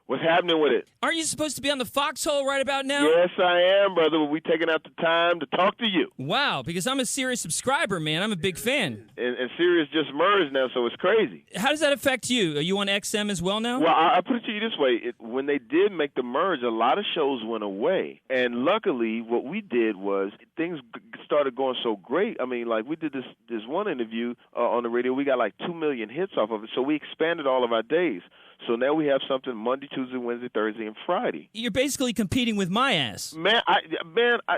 What's happening with it? Aren't you supposed to be on the Foxhole right about now? Yes, I am, brother. We taking out the time to talk to you. Wow, because I'm a Sirius subscriber, man. I'm a big fan. And Sirius just merged now, so it's crazy. How does that affect you? Are you on XM as well now? Well, I put it to you this way. When they did make the merge, a lot of shows went away. And luckily, what we did was things started going so great. I mean, like we did this one interview on the radio. We got like 2 million hits off of it. So we expanded all of our days. So now we have something Monday, Tuesday, Wednesday, Thursday, and Friday. You're basically competing with my ass. Man,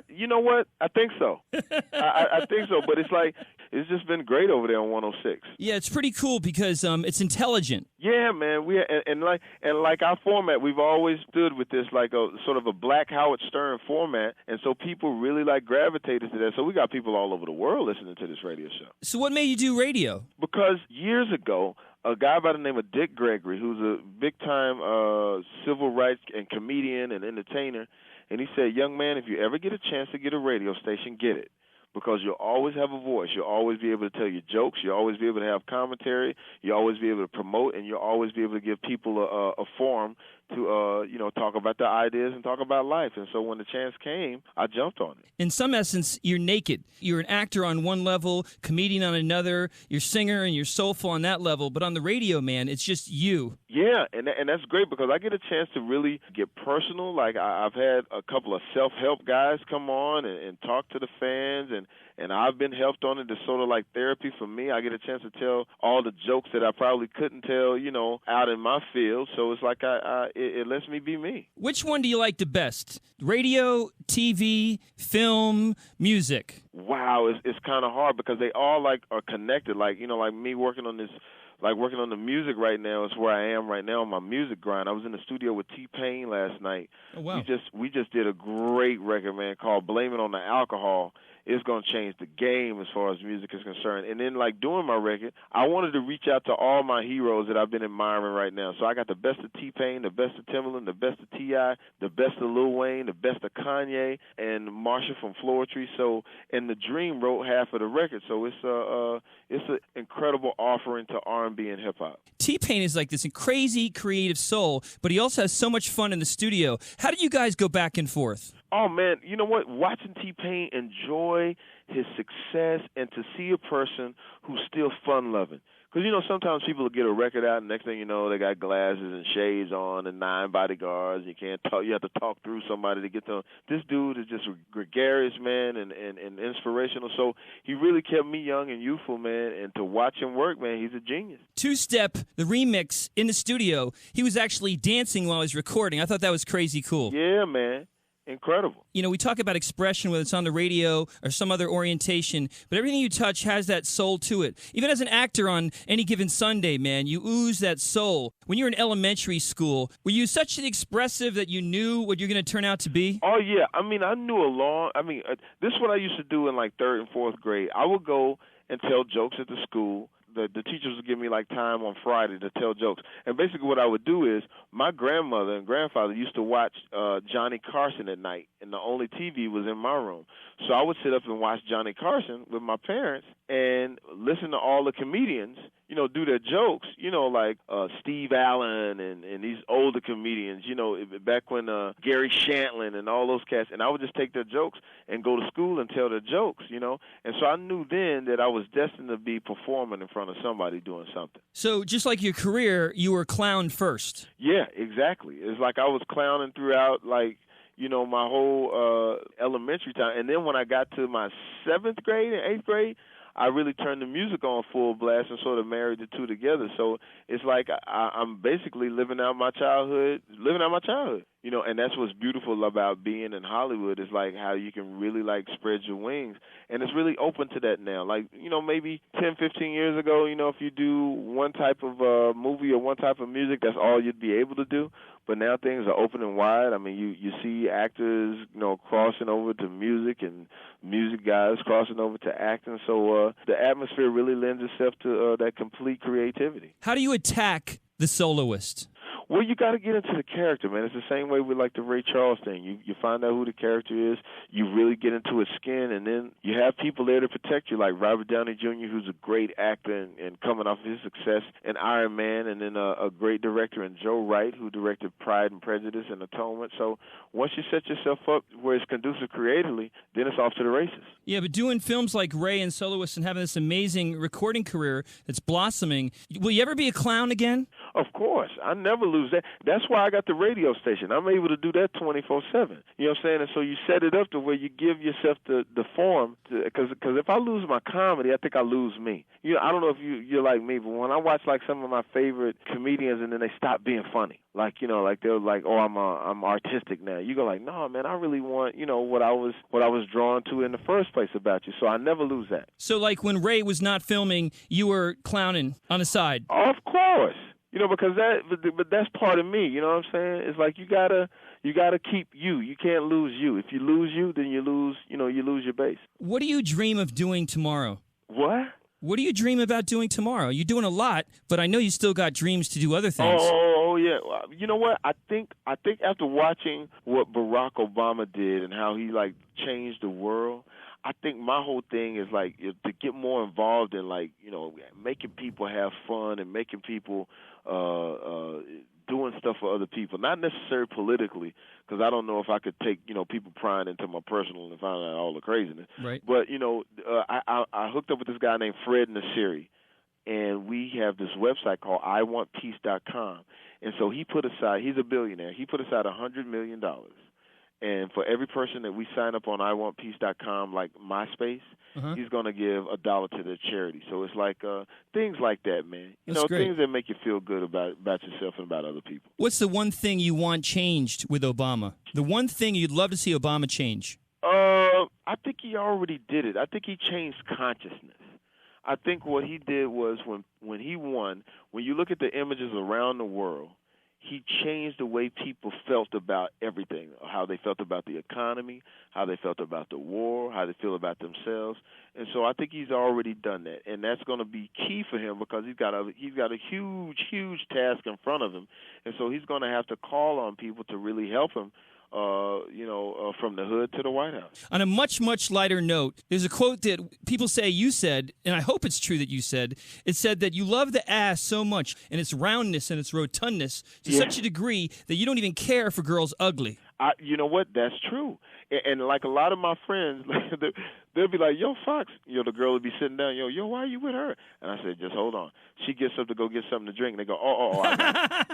you know what? I think so. I think so. But it's like, it's just been great over there on 106. Yeah, it's pretty cool because it's intelligent. Yeah, man. We and like our format, we've always stood with this like a sort of a Black Howard Stern format, and so people really like gravitated to that. So we got people all over the world listening to this radio show. So what made you do radio? Because years ago, a guy by the name of Dick Gregory, who's a big-time civil rights and comedian and entertainer, and he said, young man, if you ever get a chance to get a radio station, get it. Because you'll always have a voice. You'll always be able to tell your jokes. You'll always be able to have commentary. You'll always be able to promote, and you'll always be able to give people a forum to talk about their ideas and talk about life. And so when the chance came, I jumped on it. In some essence, you're naked. You're an actor on one level, comedian on another. You're singer and you're soulful on that level. But on the radio, man, it's just you. Yeah, and that's great because I get a chance to really get personal. Like I've had a couple of self-help guys come on and talk to the fans, and I've been helped on it. It's sort of like therapy for me. I get a chance to tell all the jokes that I probably couldn't tell, out in my field. So it's like it lets me be me. Which one do you like the best? Radio, TV, film, music? Wow, it's kind of hard because they all are connected. Like me working on this. Like working on the music right now is where I am right now on my music grind. I was in the studio with T-Pain last night. Oh, wow. We just did a great record, man, called Blame It on the Alcohol. It's going to change the game as far as music is concerned. And then, doing my record, I wanted to reach out to all my heroes that I've been admiring right now. So I got the best of T-Pain, the best of Timbaland, the best of T.I., the best of Lil Wayne, the best of Kanye, and Marsha from Floetry. So, and The Dream wrote half of the record. So it's an incredible offering to R&B and hip-hop. T-Pain is like this crazy creative soul, but he also has so much fun in the studio. How did you guys go back and forth? Oh, man, you know what? Watching T-Pain enjoy his success and to see a person who's still fun-loving. Because, sometimes people will get a record out, and next thing you know, they got glasses and shades on and 9 bodyguards. You can't talk. You have to talk through somebody to get them. This dude is just gregarious, man, and inspirational. So he really kept me young and youthful, man. And to watch him work, man, he's a genius. Two-Step, the remix in the studio, he was actually dancing while he was recording. I thought that was crazy cool. Yeah, man. Incredible. We talk about expression, whether it's on the radio or some other orientation, but everything you touch has that soul to it. Even as an actor on any given Sunday, man, you ooze that soul. When you were in elementary school, were you such an expressive that you knew what you're going to turn out to be? Oh, yeah. I knew this is what I used to do in 3rd and 4th grade. I would go and tell jokes at the school. The teachers would give me time on Friday to tell jokes. And basically what I would do is my grandmother and grandfather used to watch Johnny Carson at night, and the only TV was in my room. So I would sit up and watch Johnny Carson with my parents and listen to all the comedians, do their jokes, like Steve Allen and these older comedians, back when Gary Shantlin and all those cats. And I would just take their jokes and go to school and tell their jokes, And so I knew then that I was destined to be performing in front of somebody doing something. So just like your career, you were clown first. Yeah, exactly. It's like I was clowning throughout, my whole elementary time. And then when I got to my 7th grade and 8th grade, I really turned the music on full blast and sort of married the two together. So it's like I'm basically living out my childhood, and that's what's beautiful about being in Hollywood is how you can really spread your wings. And it's really open to that now. Maybe 10, 15 years ago, if you do one type of movie or one type of music, that's all you'd be able to do. But now things are open and wide. I mean, you see actors, crossing over to music and music guys crossing over to acting. So the atmosphere really lends itself to that complete creativity. How do you attack the soloist? Well, you got to get into the character, man. It's the same way with like the Ray Charles thing. You find out who the character is, you really get into his skin, and then you have people there to protect you, like Robert Downey Jr., who's a great actor and coming off of his success in Iron Man, and then a great director in Joe Wright, who directed Pride and Prejudice and Atonement. So once you set yourself up where it's conducive creatively, then it's off to the races. Yeah, but doing films like Ray and Soloist and having this amazing recording career that's blossoming, will you ever be a clown again? Of course. I never lose that. That's why I got the radio station. I'm able to do that 24/7. You know what I'm saying? And so you set it up to where you give yourself the form, because if I lose my comedy, I think I lose me. You know, I don't know if you're like me, but when I watch like some of my favorite comedians and then they stop being funny, like, you know, like they're like, oh, I'm artistic now. You go like, no, man, I really want, you know, what I was drawn to in the first place about you. So I never lose that. So like when Ray was not filming, you were clowning on the side. Of course. You know, because but that's part of me. You know what I'm saying? It's like you gotta keep you. You can't lose you. If you lose you, then you lose your base. What do you dream of doing tomorrow? What? What do you dream about doing tomorrow? You're doing a lot, but I know you still got dreams to do other things. Oh yeah. You know what? I think after watching what Barack Obama did and how he like changed the world, I think my whole thing is like to get more involved in, like, you know, making people have fun and making people doing stuff for other people, not necessarily politically, because I don't know if I could take, you know, people prying into my personal and find out all the craziness. Right. But, you know, I hooked up with this guy named Fred Nassiri, and we have this website called iwantpeace.com. And so he put aside, he's a billionaire, he put aside $100 million. And for every person that we sign up on iwantpeace.com, like MySpace, he's going to give $1 to the charity. So it's like things like that, man. You know, great. Things that make you feel good about yourself and about other people. What's the one thing you want changed with Obama? The one thing you'd love to see Obama change? I think he already did it. I think he changed consciousness. I think what he did was when he won, when you look at the images around the world, he changed the way people felt about everything, how they felt about the economy, how they felt about the war, how they feel about themselves. And so I think he's already done that, and that's going to be key for him because he's got a huge task in front of him, and so he's going to have to call on people to really help him. From the hood to the White House. On a much, much lighter note, there's a quote that people say you said, and I hope it's true that you said. It said that you love the ass so much and its roundness and its rotundness to such a degree that you don't even care for girls ugly. You know what? That's true. And like a lot of my friends, they'll be like, yo, Foxx, the girl would be sitting down, yo, why are you with her? And I said, just hold on. She gets up to go get something to drink, and they go, oh, I know.